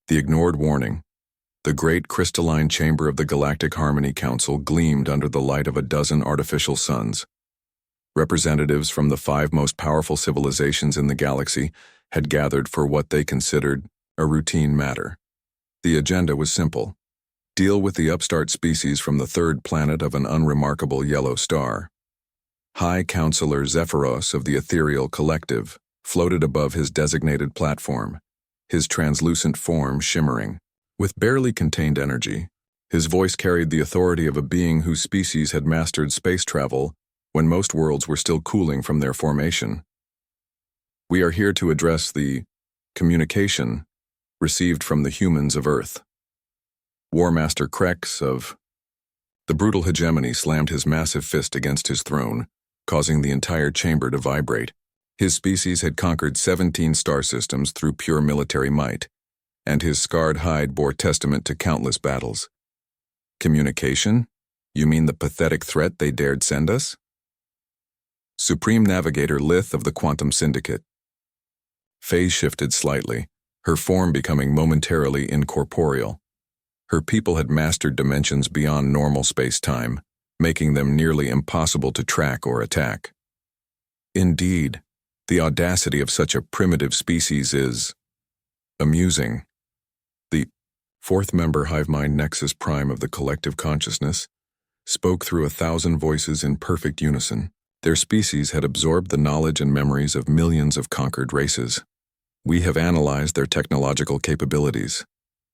The ignored warning. The great crystalline chamber of the Galactic Harmony Council gleamed under the light of a dozen artificial suns. Representatives from the 5 most powerful civilizations in the galaxy had gathered for what they considered a routine matter. The agenda was simple. Deal with the upstart species from the 3rd planet of an unremarkable yellow star. High Counselor Zephyros of the Ethereal Collective floated above his designated platform, his translucent form shimmering. With barely contained energy, his voice carried the authority of a being whose species had mastered space travel when most worlds were still cooling from their formation. We are here to address the communication received from the humans of Earth. War Master Krex of the brutal hegemony slammed his massive fist against his throne, causing the entire chamber to vibrate. His species had conquered 17 star systems through pure military might, and his scarred hide bore testament to countless battles. Communication? You mean the pathetic threat they dared send us? Supreme Navigator Lith of the Quantum Syndicate. Phase shifted slightly, her form becoming momentarily incorporeal. Her people had mastered dimensions beyond normal space-time, making them nearly impossible to track or attack. Indeed, the audacity of such a primitive species is amusing. The 4th member Hivemind Nexus Prime of the collective consciousness spoke through 1,000 voices in perfect unison. Their species had absorbed the knowledge and memories of millions of conquered races. We have analyzed their technological capabilities.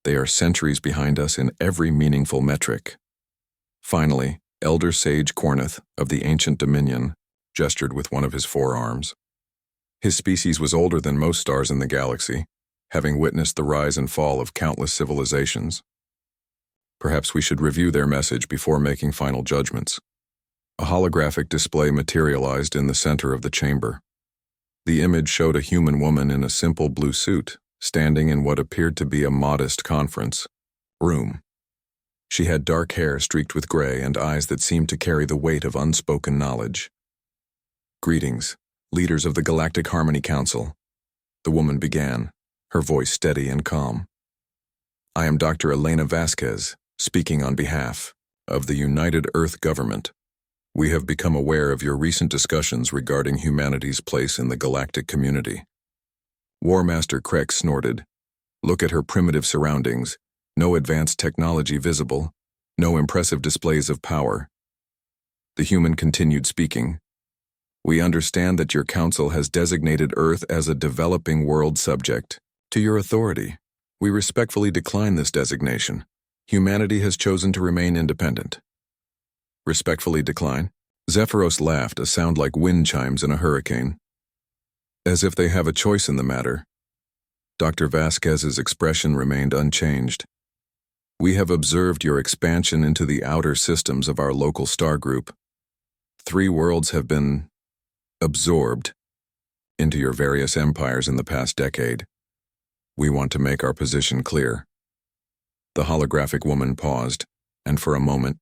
They are centuries behind us in every meaningful metric. Finally, Elder Sage Cornith of the Ancient Dominion gestured with one of his forearms. His species was older than most stars in the galaxy, having witnessed the rise and fall of countless civilizations. Perhaps we should review their message before making final judgments. A holographic display materialized in the center of the chamber. The image showed a human woman in a simple blue suit, standing in what appeared to be a modest conference room. She had dark hair streaked with gray and eyes that seemed to carry the weight of unspoken knowledge. "Greetings, leaders of the Galactic Harmony Council," the woman began, her voice steady and calm. "I am Dr. Elena Vasquez, speaking on behalf of the United Earth Government. We have become aware of your recent discussions regarding humanity's place in the galactic community." War Master Krex snorted. "Look at her primitive surroundings. No advanced technology visible. No impressive displays of power." The human continued speaking. "We understand that your council has designated Earth as a developing world subject to your authority. We respectfully decline this designation. Humanity has chosen to remain independent." "Respectfully decline?" Zephyros laughed, a sound like wind chimes in a hurricane. "As if they have a choice in the matter." Dr. Vasquez's expression remained unchanged. "We have observed your expansion into the outer systems of our local star group. 3 worlds have been absorbed into your various empires in the past decade. We want to make our position clear." The holographic woman paused, and for a moment,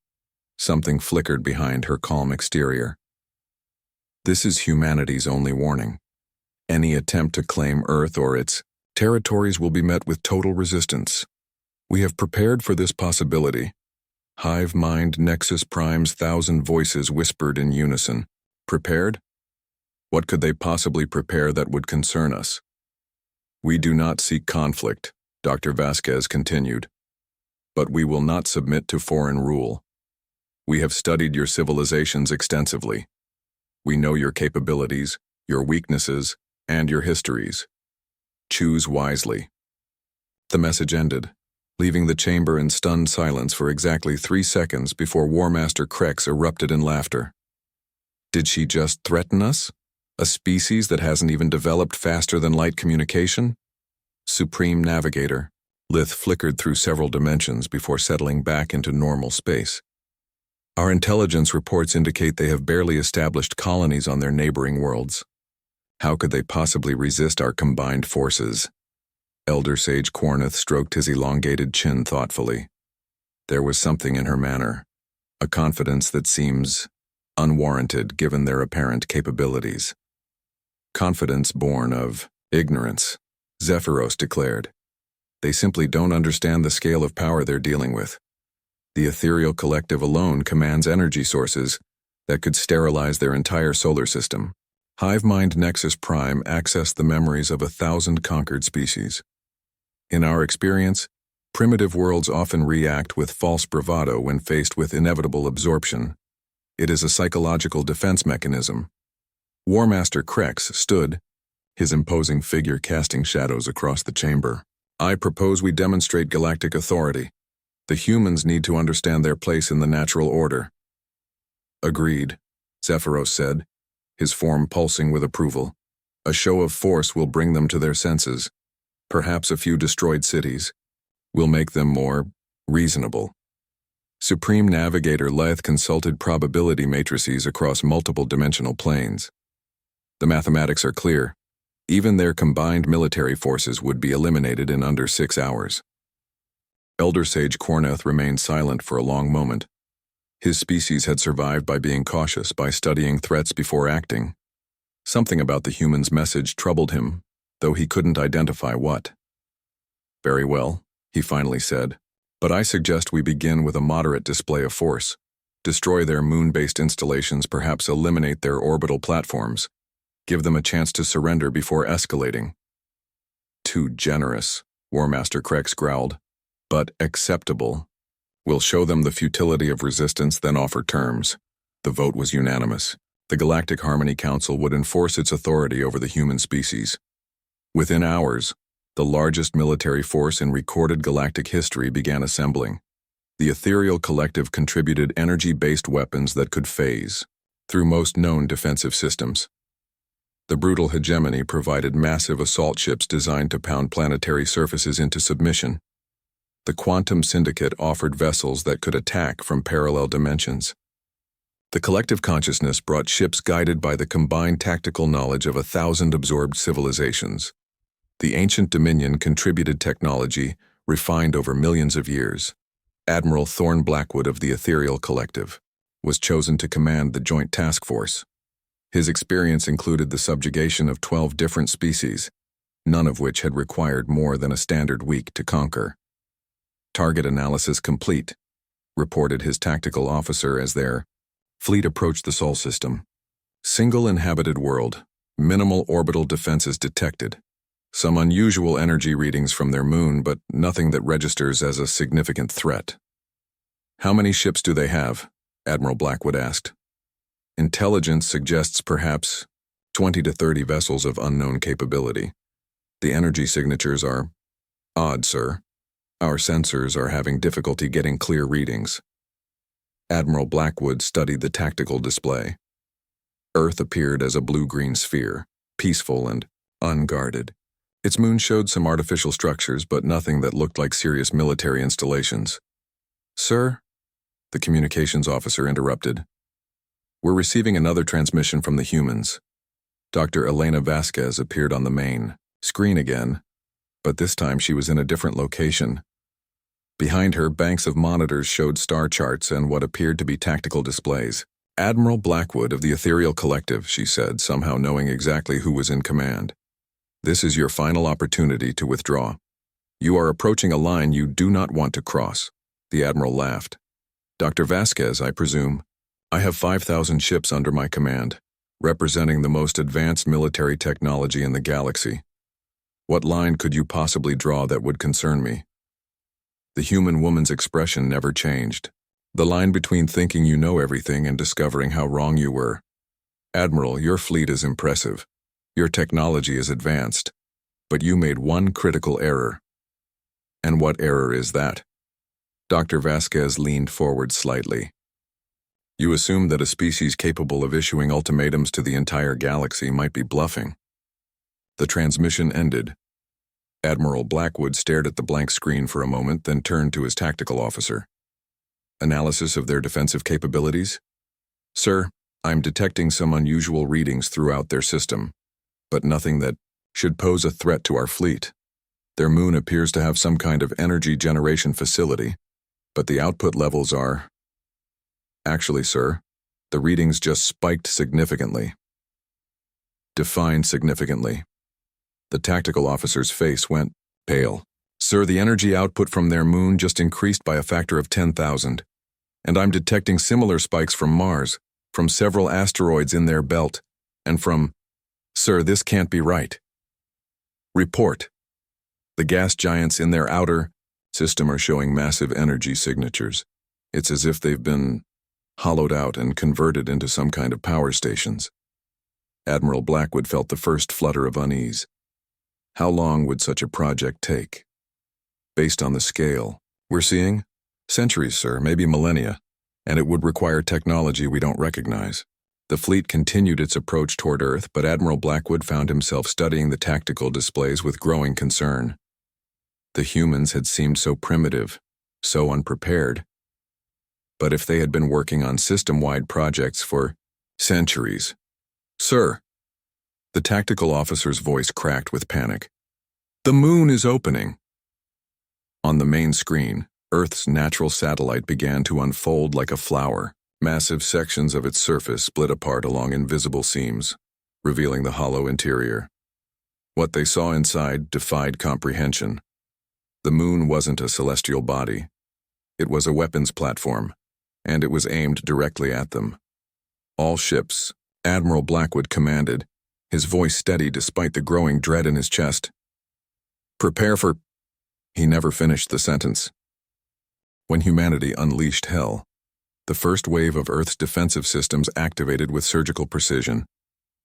something flickered behind her calm exterior. "This is humanity's only warning. Any attempt to claim Earth or its territories will be met with total resistance. We have prepared for this possibility." Hive Mind Nexus Prime's 1,000 voices whispered in unison. "Prepared? What could they possibly prepare that would concern us?" "We do not seek conflict," Dr. Vasquez continued. "But we will not submit to foreign rule. We have studied your civilizations extensively. We know your capabilities, your weaknesses, and your histories. Choose wisely." The message ended, leaving the chamber in stunned silence for exactly 3 seconds before War Master Krex erupted in laughter. Did she just threaten us? A species that hasn't even developed faster than light communication? Supreme Navigator. Lith flickered through several dimensions before settling back into normal space. "Our intelligence reports indicate they have barely established colonies on their neighboring worlds. How could they possibly resist our combined forces?" Elder Sage Cornith stroked his elongated chin thoughtfully. There was something in her manner, a confidence that seems unwarranted given their apparent capabilities. "Confidence born of ignorance," Zephyros declared. They simply don't understand the scale of power they're dealing with. The ethereal collective alone commands energy sources that could sterilize their entire solar system. Hive-mind Nexus Prime accessed the memories of 1,000 conquered species. In our experience, primitive worlds often react with false bravado when faced with inevitable absorption. It is a psychological defense mechanism. War Master Krex stood, his imposing figure casting shadows across the chamber. I propose we demonstrate galactic authority. The humans need to understand their place in the natural order. Agreed, Zephyros said, his form pulsing with approval. A show of force will bring them to their senses. Perhaps a few destroyed cities. Will make them more reasonable. Supreme Navigator Leth consulted probability matrices across multiple dimensional planes. The mathematics are clear. Even their combined military forces would be eliminated in under 6 hours. Elder Sage Corneth remained silent for a long moment. His species had survived by being cautious, by studying threats before acting. Something about the human's message troubled him, though he couldn't identify what. Very well, he finally said, but I suggest we begin with a moderate display of force. Destroy their moon-based installations, perhaps eliminate their orbital platforms. Give them a chance to surrender before escalating. Too generous, War Master Krex growled, but acceptable. We'll show them the futility of resistance, then offer terms. The vote was unanimous. The Galactic Harmony Council would enforce its authority over the human species. Within hours, the largest military force in recorded galactic history began assembling. The ethereal collective contributed energy-based weapons that could phase through most known defensive systems. The brutal hegemony provided massive assault ships designed to pound planetary surfaces into submission. The Quantum Syndicate offered vessels that could attack from parallel dimensions. The collective consciousness brought ships guided by the combined tactical knowledge of 1,000 absorbed civilizations. The ancient Dominion contributed technology refined over millions of years. Admiral Thorn Blackwood of the Ethereal Collective was chosen to command the Joint Task Force. His experience included the subjugation of 12 different species, none of which had required more than a standard week to conquer. Target analysis complete, reported his tactical officer as their fleet approached the Sol system. Single inhabited world, minimal orbital defenses detected. Some unusual energy readings from their moon, but nothing that registers as a significant threat. How many ships do they have? Admiral Blackwood asked. Intelligence suggests perhaps 20 to 30 vessels of unknown capability. The energy signatures are odd, sir. Our sensors are having difficulty getting clear readings. Admiral Blackwood studied the tactical display. Earth appeared as a blue-green sphere, peaceful and unguarded. Its moon showed some artificial structures, but nothing that looked like serious military installations. Sir, the communications officer interrupted. We're receiving another transmission from the humans. Dr. Elena Vasquez appeared on the main screen again, but this time she was in a different location. Behind her, banks of monitors showed star charts and what appeared to be tactical displays. Admiral Blackwood of the Ethereal Collective, she said, somehow knowing exactly who was in command. This is your final opportunity to withdraw. You are approaching a line you do not want to cross. The Admiral laughed. Dr. Vasquez, I presume. I have 5,000 ships under my command, representing the most advanced military technology in the galaxy. What line could you possibly draw that would concern me? The human woman's expression never changed. The line between thinking you know everything and discovering how wrong you were. Admiral, your fleet is impressive. Your technology is advanced. But you made one critical error. And what error is that? Dr. Vasquez leaned forward slightly. You assumed that a species capable of issuing ultimatums to the entire galaxy might be bluffing. The transmission ended. Admiral Blackwood stared at the blank screen for a moment, then turned to his tactical officer. Analysis of their defensive capabilities? Sir, I'm detecting some unusual readings throughout their system, but nothing that should pose a threat to our fleet. Their moon appears to have some kind of energy generation facility, but the output levels are... Actually, sir, the readings just spiked significantly. Define significantly. The tactical officer's face went pale. Sir, the energy output from their moon just increased by a factor of 10,000, and I'm detecting similar spikes from Mars, from several asteroids in their belt, and from... Sir, this can't be right. Report. The gas giants in their outer system are showing massive energy signatures. It's as if they've been hollowed out and converted into some kind of power stations. Admiral Blackwood felt the first flutter of unease. How long would such a project take? Based on the scale we're seeing? Centuries, sir, maybe millennia, and it would require technology we don't recognize. The fleet continued its approach toward Earth, but Admiral Blackwood found himself studying the tactical displays with growing concern. The humans had seemed so primitive, so unprepared. But if they had been working on system-wide projects for centuries... Sir, the tactical officer's voice cracked with panic. The moon is opening. On the main screen, Earth's natural satellite began to unfold like a flower. Massive sections of its surface split apart along invisible seams, revealing the hollow interior. What they saw inside defied comprehension. The moon wasn't a celestial body. It was a weapons platform, and it was aimed directly at them. All ships, Admiral Blackwood commanded, his voice steady despite the growing dread in his chest. Prepare for... He never finished the sentence. When humanity unleashed hell, the first wave of Earth's defensive systems activated with surgical precision.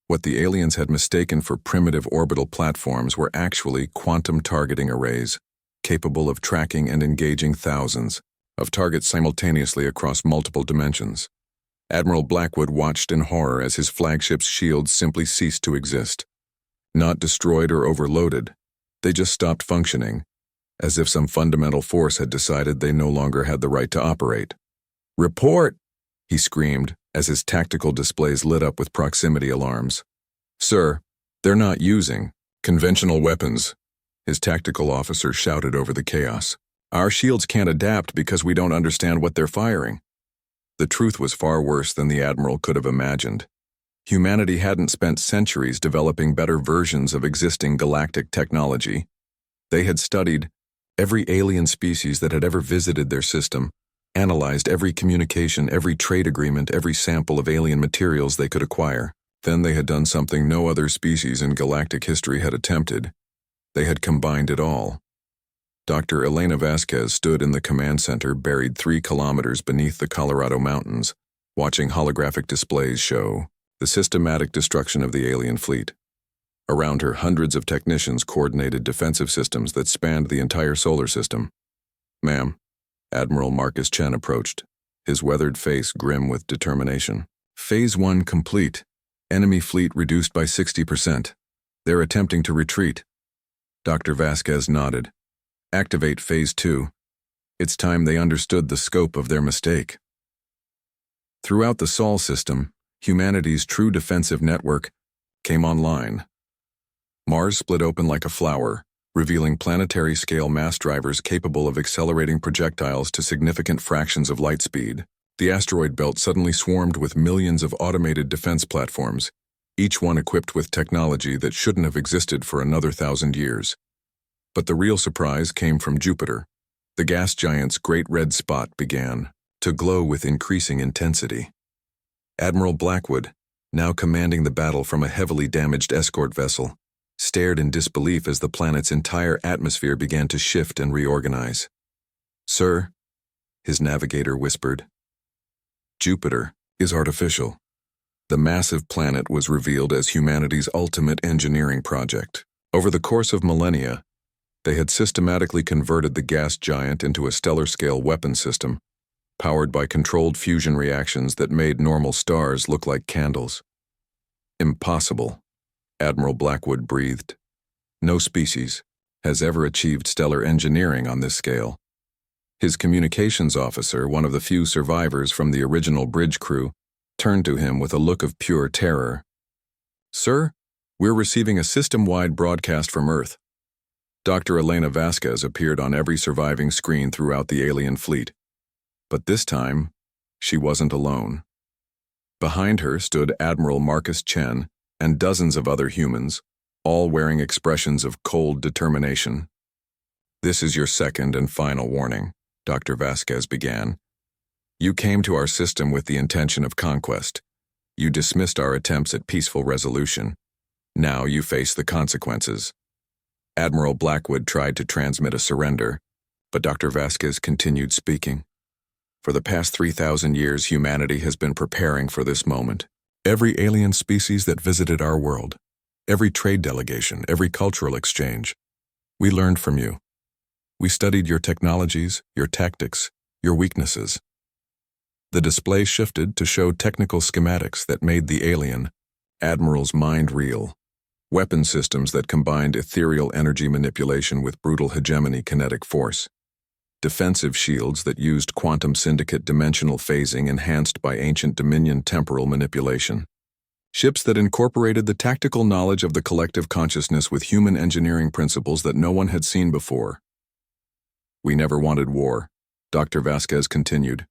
What the aliens had mistaken for primitive orbital platforms were actually quantum targeting arrays, capable of tracking and engaging thousands of targets simultaneously across multiple dimensions. Admiral Blackwood watched in horror as his flagship's shields simply ceased to exist. Not destroyed or overloaded, they just stopped functioning, as if some fundamental force had decided they no longer had the right to operate. Report! He screamed as his tactical displays lit up with proximity alarms. Sir, they're not using conventional weapons, his tactical officer shouted over the chaos. Our shields can't adapt because we don't understand what they're firing. The truth was far worse than the Admiral could have imagined. Humanity hadn't spent centuries developing better versions of existing galactic technology. They had studied every alien species that had ever visited their system, analyzed every communication, every trade agreement, every sample of alien materials they could acquire. Then they had done something no other species in galactic history had attempted. They had combined it all. Dr. Elena Vasquez stood in the command center buried 3 kilometers beneath the Colorado mountains, watching holographic displays show the systematic destruction of the alien fleet. Around her, hundreds of technicians coordinated defensive systems that spanned the entire solar system. Ma'am, Admiral Marcus Chen approached, his weathered face grim with determination. Phase 1 complete. Enemy fleet reduced by 60%. They're attempting to retreat. Dr. Vasquez nodded. Activate Phase 2. It's time they understood the scope of their mistake. Throughout the Sol system, humanity's true defensive network came online. Mars split open like a flower, revealing planetary-scale mass drivers capable of accelerating projectiles to significant fractions of light speed. The asteroid belt suddenly swarmed with millions of automated defense platforms, each one equipped with technology that shouldn't have existed for another 1,000 years. But the real surprise came from Jupiter. The gas giant's great red spot began to glow with increasing intensity. Admiral Blackwood, now commanding the battle from a heavily damaged escort vessel, stared in disbelief as the planet's entire atmosphere began to shift and reorganize. Sir, his navigator whispered, Jupiter is artificial. The massive planet was revealed as humanity's ultimate engineering project. Over the course of millennia, they had systematically converted the gas giant into a stellar-scale weapon system, powered by controlled fusion reactions that made normal stars look like candles. Impossible, Admiral Blackwood breathed. No species has ever achieved stellar engineering on this scale. His communications officer, one of the few survivors from the original bridge crew, turned to him with a look of pure terror. Sir, we're receiving a system-wide broadcast from Earth. Dr. Elena Vasquez appeared on every surviving screen throughout the alien fleet. But this time, she wasn't alone. Behind her stood Admiral Marcus Chen and dozens of other humans, all wearing expressions of cold determination. This is your second and final warning, Dr. Vasquez began. You came to our system with the intention of conquest. You dismissed our attempts at peaceful resolution. Now you face the consequences. Admiral Blackwood tried to transmit a surrender, but Dr. Vasquez continued speaking. For the past 3,000 years, humanity has been preparing for this moment. Every alien species that visited our world, every trade delegation, every cultural exchange, we learned from you. We studied your technologies, your tactics, your weaknesses. The display shifted to show technical schematics that made the alien, Admiral's mind real. Weapon systems that combined ethereal energy manipulation with brutal hegemony kinetic force. Defensive shields that used quantum syndicate dimensional phasing enhanced by ancient Dominion temporal manipulation. Ships that incorporated the tactical knowledge of the collective consciousness with human engineering principles that no one had seen before. We never wanted war, Dr. Vasquez continued,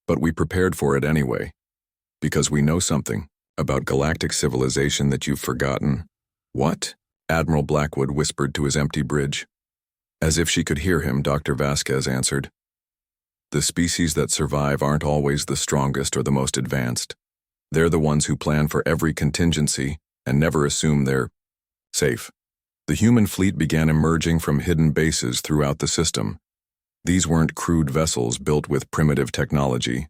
but we prepared for it anyway. Because we know something about galactic civilization that you've forgotten. What? Admiral Blackwood whispered to his empty bridge. As if she could hear him, Dr. Vasquez answered. The species that survive aren't always the strongest or the most advanced. They're the ones who plan for every contingency and never assume they're safe. The human fleet began emerging from hidden bases throughout the system. These weren't crude vessels built with primitive technology.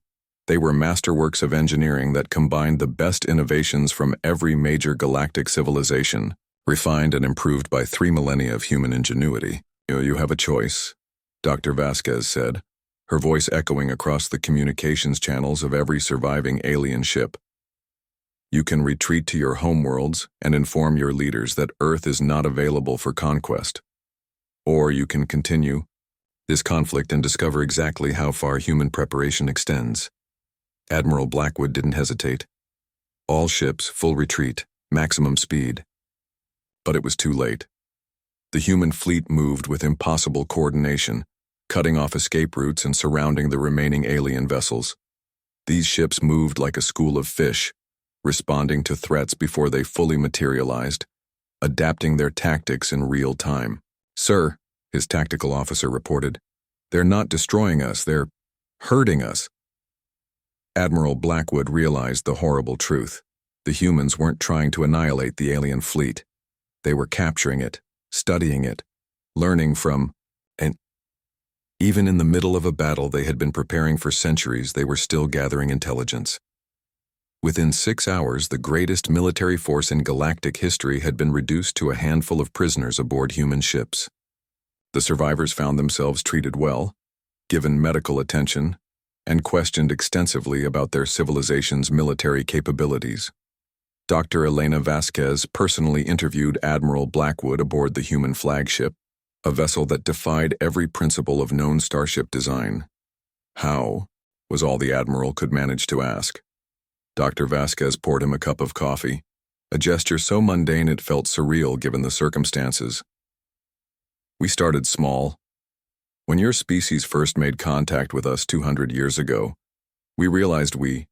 They were masterworks of engineering that combined the best innovations from every major galactic civilization, refined and improved by 3 millennia of human ingenuity. You have a choice, Dr. Vasquez said, her voice echoing across the communications channels of every surviving alien ship. You can retreat to your homeworlds and inform your leaders that Earth is not available for conquest. Or you can continue this conflict and discover exactly how far human preparation extends. Admiral Blackwood didn't hesitate. All ships, full retreat, maximum speed. But it was too late. The human fleet moved with impossible coordination, cutting off escape routes and surrounding the remaining alien vessels. These ships moved like a school of fish, responding to threats before they fully materialized, adapting their tactics in real time. Sir, his tactical officer reported, they're not destroying us, they're hurting us. Admiral Blackwood realized the horrible truth. The humans weren't trying to annihilate the alien fleet. They were capturing it, studying it, learning from, and even in the middle of a battle they had been preparing for centuries, they were still gathering intelligence. Within 6 hours, the greatest military force in galactic history had been reduced to a handful of prisoners aboard human ships. The survivors found themselves treated well, given medical attention, and questioned extensively about their civilization's military capabilities. Dr. Elena Vasquez personally interviewed Admiral Blackwood aboard the human flagship, a vessel that defied every principle of known starship design. How? Was all the Admiral could manage to ask. Dr. Vasquez poured him a cup of coffee, a gesture so mundane it felt surreal given the circumstances. We started small. When your species first made contact with us 200 years ago, we realized we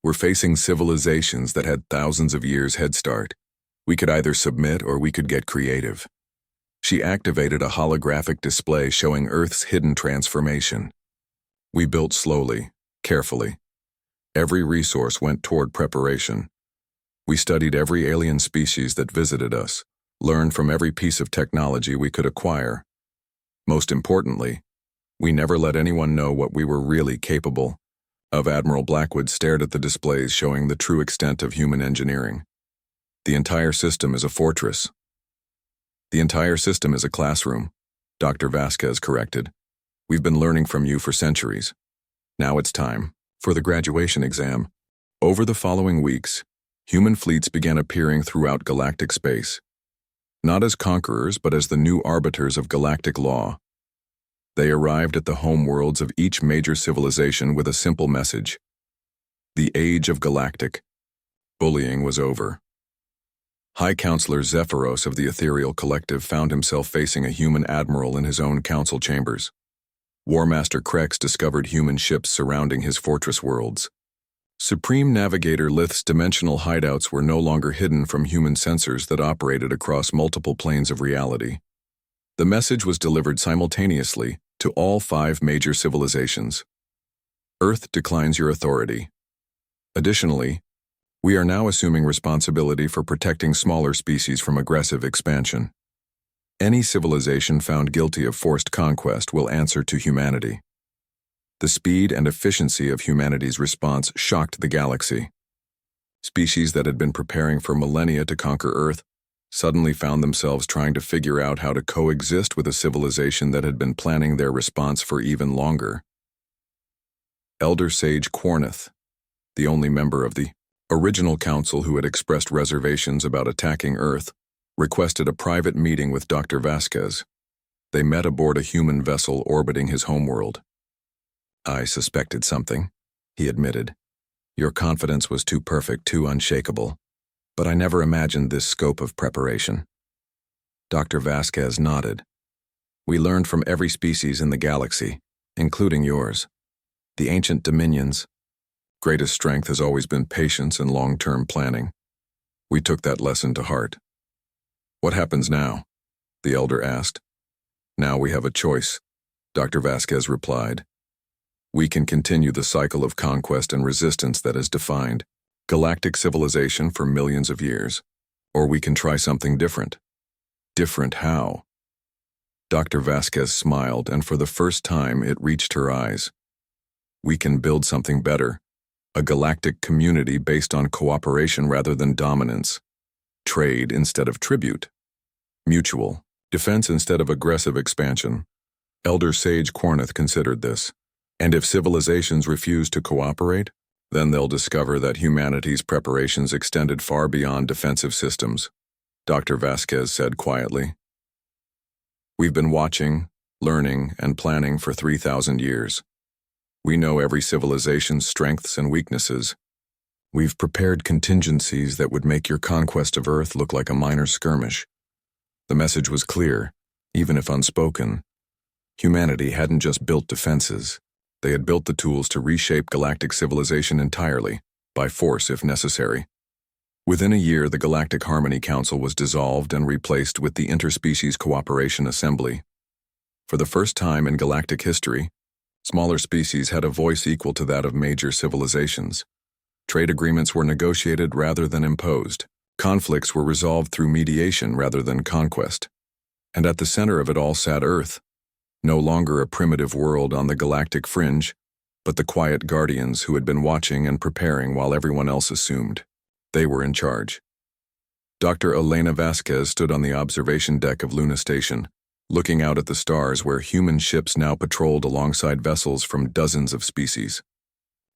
were facing civilizations that had thousands of years head start. We could either submit or we could get creative. She activated a holographic display showing Earth's hidden transformation. We built slowly, carefully. Every resource went toward preparation. We studied every alien species that visited us, learned from every piece of technology we could acquire. Most importantly, we never let anyone know what we were really capable of. Admiral Blackwood stared at the displays showing the true extent of human engineering. The entire system is a fortress. The entire system is a classroom, Dr. Vasquez corrected. We've been learning from you for centuries. Now it's time for the graduation exam. Over the following weeks, human fleets began appearing throughout galactic space, not as conquerors but as the new arbiters of galactic law. They arrived at the homeworlds of each major civilization with a simple message. The age of Galactic. Bullying was over. High Counselor Zephyros of the Ethereal Collective found himself facing a human admiral in his own council chambers. War Master Krex discovered human ships surrounding his fortress worlds. Supreme Navigator Lith's dimensional hideouts were no longer hidden from human sensors that operated across multiple planes of reality. The message was delivered simultaneously to all 5 major civilizations. Earth declines your authority. Additionally, we are now assuming responsibility for protecting smaller species from aggressive expansion. Any civilization found guilty of forced conquest will answer to humanity. The speed and efficiency of humanity's response shocked the galaxy. Species that had been preparing for millennia to conquer Earth suddenly found themselves trying to figure out how to coexist with a civilization that had been planning their response for even longer. Elder Sage Quarneth, the only member of the original council who had expressed reservations about attacking Earth, requested a private meeting with Dr. Vasquez. They met aboard a human vessel orbiting his homeworld. "I suspected something," he admitted. "Your confidence was too perfect, too unshakable. But I never imagined this scope of preparation." Dr. Vasquez nodded. "We learned from every species in the galaxy, including yours. The ancient dominions' greatest strength has always been patience and long-term planning. We took that lesson to heart." "What happens now?" the elder asked. "Now we have a choice," Dr. Vasquez replied. "We can continue the cycle of conquest and resistance that has defined galactic civilization for millions of years, or we can try something different." "Different how?" Dr. Vasquez smiled, and for the first time it reached her eyes. "We can build something better, a galactic community based on cooperation rather than dominance, trade instead of tribute, mutual defense instead of aggressive expansion." Elder Sage Quarneth considered this. "And if civilizations refuse to cooperate, then they'll discover that humanity's preparations extended far beyond defensive systems," Dr. Vasquez said quietly. "We've been watching, learning, and planning for 3,000 years. We know every civilization's strengths and weaknesses. We've prepared contingencies that would make your conquest of Earth look like a minor skirmish." The message was clear, even if unspoken. Humanity hadn't just built defenses. They had built the tools to reshape galactic civilization entirely, by force if necessary. Within a year, the Galactic Harmony Council was dissolved and replaced with the Interspecies Cooperation Assembly. For the first time in galactic history, smaller species had a voice equal to that of major civilizations. Trade agreements were negotiated rather than imposed. Conflicts were resolved through mediation rather than conquest. And at the center of it all sat Earth, no longer a primitive world on the galactic fringe, but the quiet guardians who had been watching and preparing while everyone else assumed they were in charge. Dr. Elena Vasquez stood on the observation deck of Luna Station, looking out at the stars where human ships now patrolled alongside vessels from dozens of species.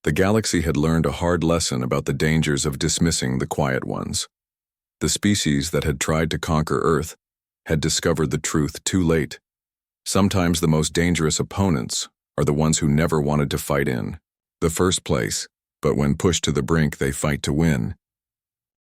The galaxy had learned a hard lesson about the dangers of dismissing the quiet ones. The species that had tried to conquer Earth had discovered the truth too late. Sometimes the most dangerous opponents are the ones who never wanted to fight in the first place, but when pushed to the brink they fight to win.